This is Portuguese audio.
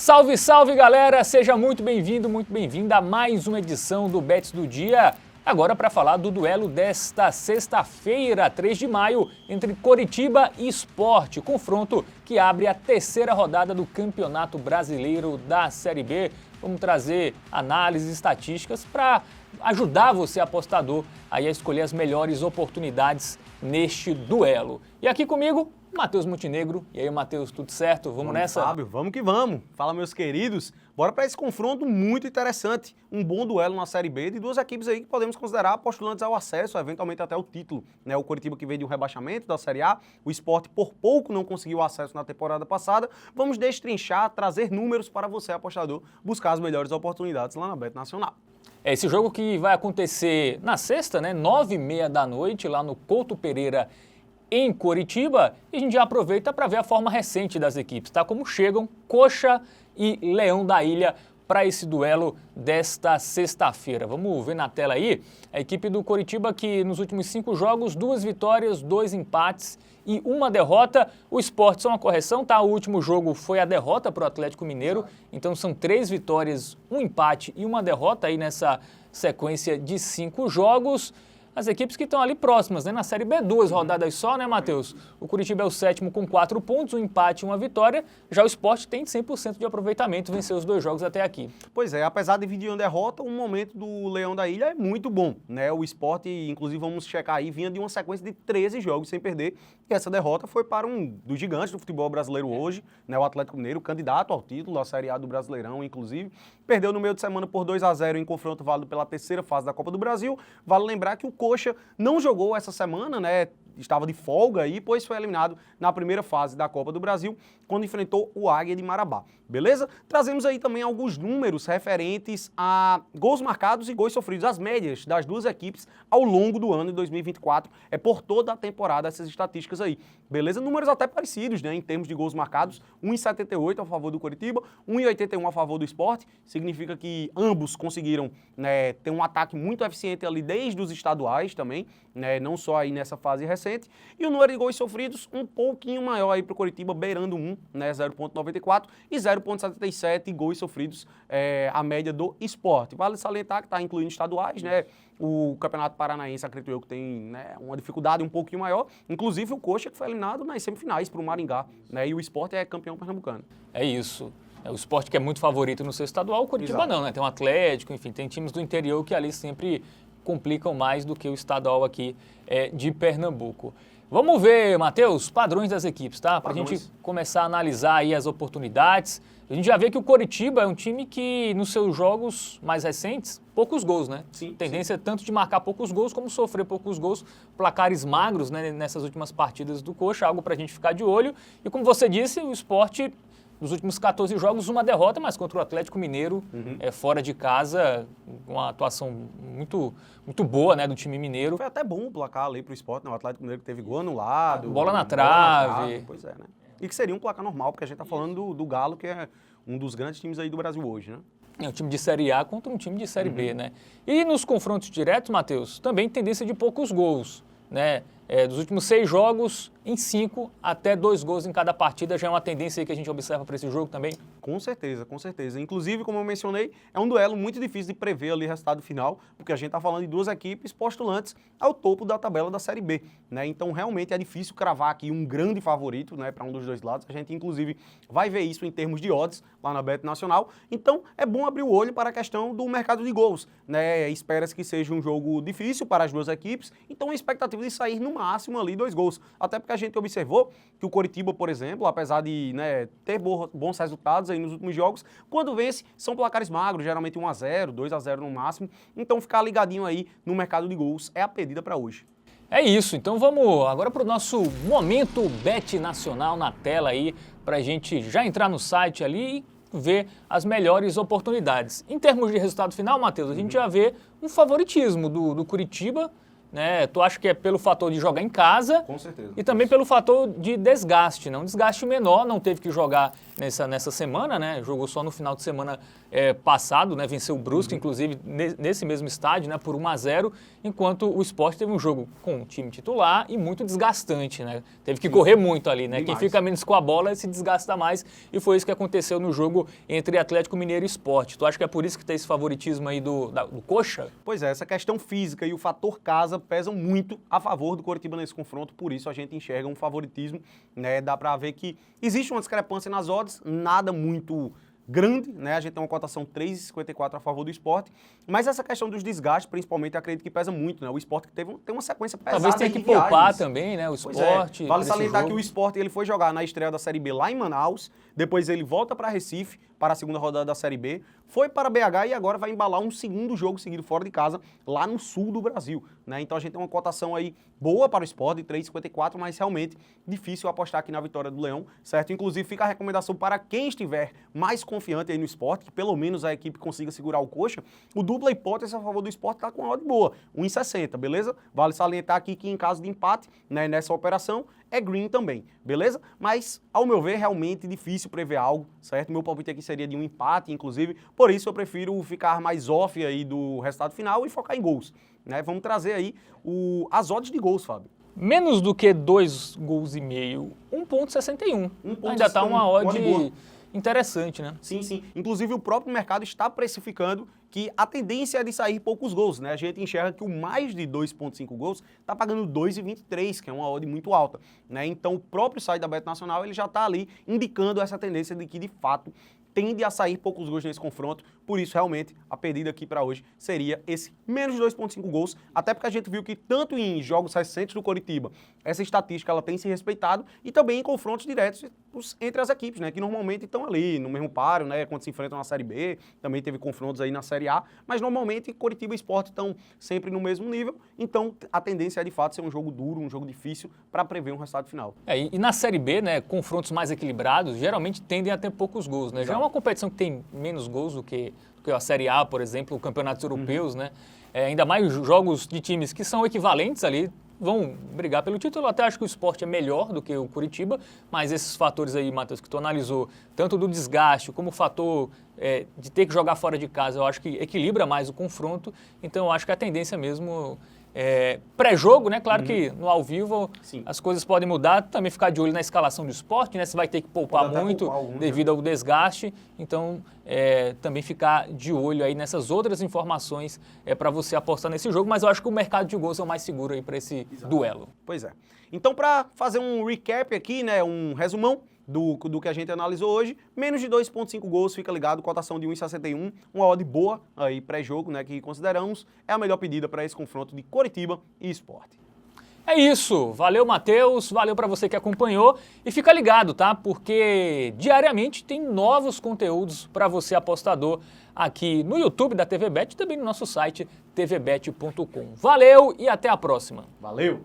Salve, salve galera! Seja muito bem-vindo, muito bem-vinda a mais uma edição do Bets do Dia. Agora para falar do duelo desta sexta-feira, 3 de maio, entre Coritiba e Sport. Confronto que abre a terceira rodada do Campeonato Brasileiro da Série B. Vamos trazer análises estatísticas para ajudar você, apostador, aí a escolher as melhores oportunidades neste duelo. E aqui comigo, Matheus Montenegro. E aí, Matheus, tudo certo? Vamos nessa? Fábio, vamos que vamos. Fala, meus queridos. Bora para esse confronto muito interessante. Um bom duelo na Série B de duas equipes aí que podemos considerar postulantes ao acesso, eventualmente até o título. Né? O Coritiba que veio de um rebaixamento da Série A, o Sport por pouco não conseguiu acesso na temporada passada. Vamos destrinchar, trazer números para você, apostador, buscar as melhores oportunidades lá na Bet Nacional. É esse jogo que vai acontecer na sexta, né? 9h30 da noite, lá no Couto Pereira, em Coritiba, e a gente já aproveita para ver a forma recente das equipes, tá? Como chegam Coxa e Leão da Ilha para esse duelo desta sexta-feira. Vamos ver na tela aí a equipe do Coritiba que nos últimos 5 jogos, 2 vitórias, 2 empates e 1 derrota. O Sport, só uma correção, tá? O último jogo foi a derrota para o Atlético Mineiro, então são 3 vitórias, 1 empate e 1 derrota aí nessa sequência de 5 jogos. As equipes que estão ali próximas, né? Na Série B, 2 rodadas só, né, Matheus? O Coritiba é o 7º com 4 pontos, 1 empate e 1 vitória. Já o Sport tem 100% de aproveitamento, venceu os 2 jogos até aqui. Pois é, apesar de dividir uma derrota, o momento do Leão da Ilha é muito bom, né? O Sport, inclusive, vamos checar aí, vinha de uma sequência de 13 jogos sem perder. E essa derrota foi para um dos gigantes do futebol brasileiro hoje, né? O Atlético Mineiro, candidato ao título da Série A do Brasileirão, inclusive. Perdeu no meio de semana por 2-0 em confronto válido pela terceira fase da Copa do Brasil. Vale lembrar que o Coxa não jogou essa semana, né? Estava de folga aí, pois foi eliminado na primeira fase da Copa do Brasil, quando enfrentou o Águia de Marabá. Beleza? Trazemos aí também alguns números referentes a gols marcados e gols sofridos, as médias das duas equipes ao longo do ano de 2024. É por toda a temporada essas estatísticas aí. Beleza? Números até parecidos, né? Em termos de gols marcados, 1,78 a favor do Coritiba, 1,81 a favor do Sport. Significa que ambos conseguiram, né, ter um ataque muito eficiente ali desde os estaduais também, né? Não só aí nessa fase recente. E o número de gols sofridos um pouquinho maior aí para o Coritiba, beirando 1, né? 0,94 e 0,77 gols sofridos, a média do Sport. Vale salientar que está incluindo estaduais, né? O Campeonato Paranaense, acredito eu, que tem, né, uma dificuldade um pouquinho maior. Inclusive o Coxa, que foi eliminado nas semifinais para o Maringá, né? E o Sport é campeão pernambucano. É isso. O Sport que é muito favorito no seu estadual, o Coritiba Exato. não, né? Tem um Atlético, enfim, tem times do interior que ali sempre complicam mais do que o estadual aqui de Pernambuco. Vamos ver, Matheus, padrões das equipes, tá? Para a gente começar a analisar aí as oportunidades. A gente já vê que o Coritiba é um time que, nos seus jogos mais recentes, poucos gols, né? Sim, Tendência tanto de marcar poucos gols como sofrer poucos gols, placares magros, né, nessas últimas partidas do Coxa, algo para a gente ficar de olho. E como você disse, o Sport, nos últimos 14 jogos, 1 derrota, mas contra o Atlético Mineiro, fora de casa, uma atuação muito boa, né, do time mineiro. Foi até bom o placar ali pro Sport, né? O Atlético Mineiro que teve gol anulado. Bola na trave. Pois é, né? E que seria um placar normal, porque a gente tá falando do Galo, que é um dos grandes times aí do Brasil hoje, né? É um time de Série A contra um time de Série B, né? E nos confrontos diretos, Matheus, também tendência de poucos gols, né? Dos últimos 6 jogos, em 5, até 2 gols em cada partida, já é uma tendência aí que a gente observa para esse jogo também? Com certeza, com certeza. Inclusive, como eu mencionei, é um duelo muito difícil de prever ali o resultado final, porque a gente está falando de duas equipes postulantes ao topo da tabela da Série B, né? Então, realmente é difícil cravar aqui um grande favorito, né, para um dos dois lados. A gente, inclusive, vai ver isso em termos de odds lá na Bet Nacional. Então, é bom abrir o olho para a questão do mercado de gols, né? Espera-se que seja um jogo difícil para as duas equipes, então a expectativa de sair no máximo ali 2 gols. Até porque a gente observou que o Coritiba, por exemplo, apesar de, né, ter bons resultados aí nos últimos jogos, quando vence são placares magros, geralmente 1-0, 2-0 no máximo. Então ficar ligadinho aí no mercado de gols é a pedida para hoje. É isso, então vamos agora para o nosso momento Bet Nacional na tela aí, para a gente já entrar no site ali e ver as melhores oportunidades. Em termos de resultado final, Matheus, a gente já vê um favoritismo do Coritiba, né? Tu acha que é pelo fator de jogar em casa? Com certeza. E também pelo fator de desgaste, né? Um desgaste menor, não teve que jogar nessa semana, né? Jogou só no final de semana passado, né? Venceu o Brusque, inclusive, nesse mesmo estádio, né? Por 1-0, enquanto o Sport teve um jogo com o time titular e muito desgastante, né? Teve que correr muito ali, né? Quem fica menos com a bola se desgasta mais, e foi isso que aconteceu no jogo entre Atlético Mineiro e Sport. Tu acha que é por isso que tem esse favoritismo aí do Coxa? Pois é, essa questão física e o fator casa pesam muito a favor do Coritiba nesse confronto, por isso a gente enxerga um favoritismo, né? Dá pra ver que existe uma discrepância nas odds, nada muito grande, né? A gente tem uma cotação 3,54 a favor do Sport, mas essa questão dos desgastes, principalmente, acredito que pesa muito, né? O Sport que tem uma sequência pesada. Talvez tenha que poupar também, né? O Sport. Vale salientar que o Sport ele foi jogar na estreia da Série B lá em Manaus, depois ele volta para Recife para a segunda rodada da Série B, foi para BH e agora vai embalar um segundo jogo seguido fora de casa lá no sul do Brasil, né? Então a gente tem uma cotação aí boa para o Sport de 3,54, mas realmente difícil apostar aqui na vitória do Leão, certo? Inclusive fica a recomendação para quem estiver mais confiante aí no Sport, que pelo menos a equipe consiga segurar o Coxa, o dupla hipótese a favor do Sport está com uma odd boa, 1,60, beleza? Vale salientar aqui que em caso de empate, né, nessa operação, é green também, beleza? Mas, ao meu ver, realmente difícil prever algo, certo? Meu palpite aqui seria de um empate, inclusive, por isso eu prefiro ficar mais off aí do resultado final e focar em gols, né? Vamos trazer aí as odds de gols, Fábio. Menos do que 2,5 gols, 1,61. Ainda tá uma odd interessante, né? Sim, sim. Inclusive o próprio mercado está precificando que a tendência é de sair poucos gols, né? A gente enxerga que o mais de 2,5 gols está pagando 2,23, que é uma odd muito alta, né? Então o próprio site da Bet Nacional ele já está ali indicando essa tendência de que de fato tende a sair poucos gols nesse confronto, por isso realmente a pedida aqui para hoje seria esse menos de 2,5 gols, até porque a gente viu que tanto em jogos recentes do Coritiba, essa estatística ela tem se respeitado e também em confrontos diretos entre as equipes, né, que normalmente estão ali no mesmo páreo, né, quando se enfrentam na Série B, também teve confrontos aí na Série A, mas normalmente Coritiba e Sport estão sempre no mesmo nível, então a tendência é de fato ser um jogo duro, um jogo difícil para prever um resultado final. E na Série B, né, confrontos mais equilibrados geralmente tendem a ter poucos gols, né? Já é uma competição que tem menos gols do que a Série A, por exemplo, campeonatos europeus, né? Ainda mais jogos de times que são equivalentes ali, vão brigar pelo título. Eu até acho que o Sport é melhor do que o Coritiba, mas esses fatores aí, Matheus, que tu analisou, tanto do desgaste como o fator de ter que jogar fora de casa, eu acho que equilibra mais o confronto. Então eu acho que a tendência mesmo pré-jogo, né? Claro que no ao vivo as coisas podem mudar, também ficar de olho na escalação do Sport, né? Você vai ter que poupar muito devido ao desgaste, então também ficar de olho aí nessas outras informações para você apostar nesse jogo, mas eu acho que o mercado de gols é o mais seguro aí para esse duelo. Pois é. Então, para fazer um recap aqui, né, um resumão do que a gente analisou hoje, menos de 2,5 gols, fica ligado, cotação de 1,61, uma odd boa aí pré-jogo, né, que consideramos é a melhor pedida para esse confronto de Coritiba e Sport. É isso, valeu Matheus, valeu para você que acompanhou e fica ligado, tá? Porque diariamente tem novos conteúdos para você apostador aqui no YouTube da TVBet e também no nosso site tvbet.com. Valeu e até a próxima. Valeu!